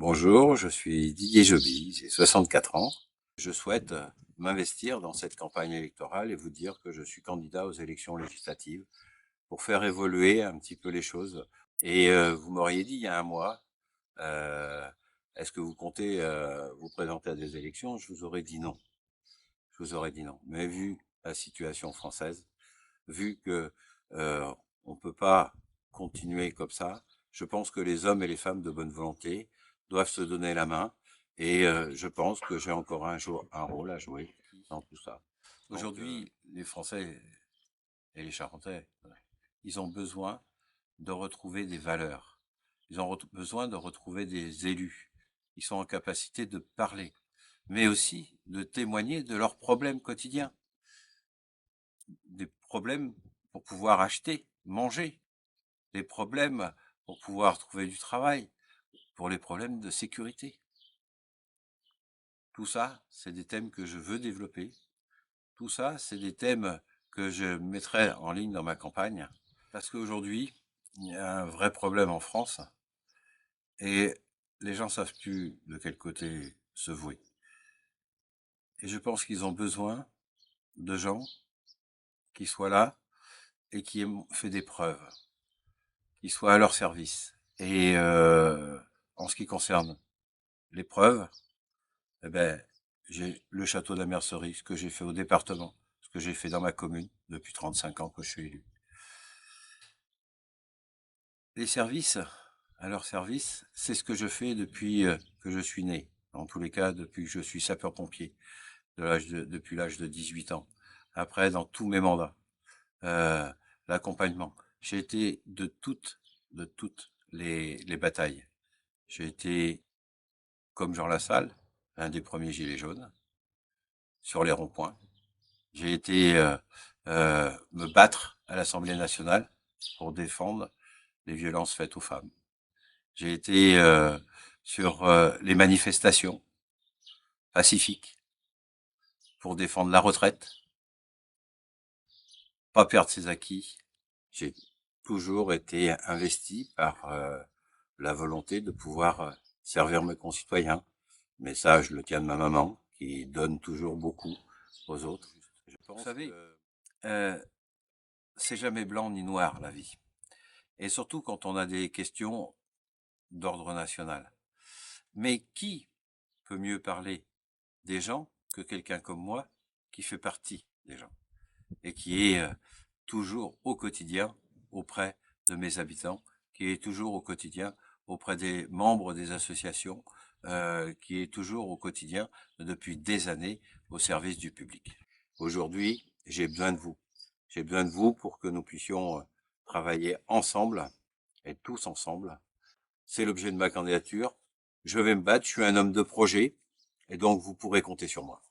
Bonjour, je suis Didier Joby, j'ai 64 ans. Je souhaite m'investir dans cette campagne électorale et vous dire que je suis candidat aux élections législatives pour faire évoluer un petit peu les choses. Et vous m'auriez dit il y a un mois, euh, est-ce que vous comptez vous présenter à des élections? Je vous aurais dit non. Je vous aurais dit non. Mais vu la situation française, vu que on peut pas continuer comme ça, je pense que les hommes et les femmes de bonne volonté doivent se donner la main et je pense que j'ai encore un rôle à jouer dans tout ça. Aujourd'hui, les Français et les Charentais, ils ont besoin de retrouver des valeurs. Ils ont besoin de retrouver des élus. Ils sont en capacité de parler, mais aussi de témoigner de leurs problèmes quotidiens, des problèmes pour pouvoir acheter, manger, des problèmes pour pouvoir trouver du travail, pour les problèmes de sécurité. Tout ça, c'est des thèmes que je veux développer. Tout ça, c'est des thèmes que je mettrai en ligne dans ma campagne. Parce qu'aujourd'hui, il y a un vrai problème en France et les gens savent plus de quel côté se vouer. Et je pense qu'ils ont besoin de gens qui soient là et qui aient fait des preuves, qui soient à leur service. Et en ce qui concerne les preuves, eh ben, j'ai le château de la Mercerie, ce que j'ai fait au département, ce que j'ai fait dans ma commune depuis 35 ans que je suis élu. Les services, à leur service, c'est ce que je fais depuis que je suis né. En tous les cas, depuis que je suis sapeur-pompier, depuis l'âge de 18 ans. Après, dans tous mes mandats, euh, l'accompagnement. J'ai été de toutes les batailles. J'ai été, comme Jean Lassalle, un des premiers gilets jaunes, sur les ronds-points. J'ai été me battre à l'Assemblée nationale pour défendre les violences faites aux femmes. J'ai été sur les manifestations pacifiques pour défendre la retraite, pas perdre ses acquis. J'ai toujours été investi par la volonté de pouvoir servir mes concitoyens. Mais ça, je le tiens de ma maman, qui donne toujours beaucoup aux autres. Vous savez, euh, c'est jamais blanc ni noir, la vie. Et surtout quand on a des questions d'ordre national. Mais qui peut mieux parler des gens que quelqu'un comme moi qui fait partie des gens et qui est toujours au quotidien auprès de mes habitants, qui est toujours au quotidien auprès des membres des associations, qui est toujours au quotidien depuis des années au service du public. Aujourd'hui, j'ai besoin de vous. J'ai besoin de vous pour que nous puissions travailler ensemble et tous ensemble. C'est l'objet de ma candidature. Je vais me battre, je suis un homme de projet et donc vous pourrez compter sur moi.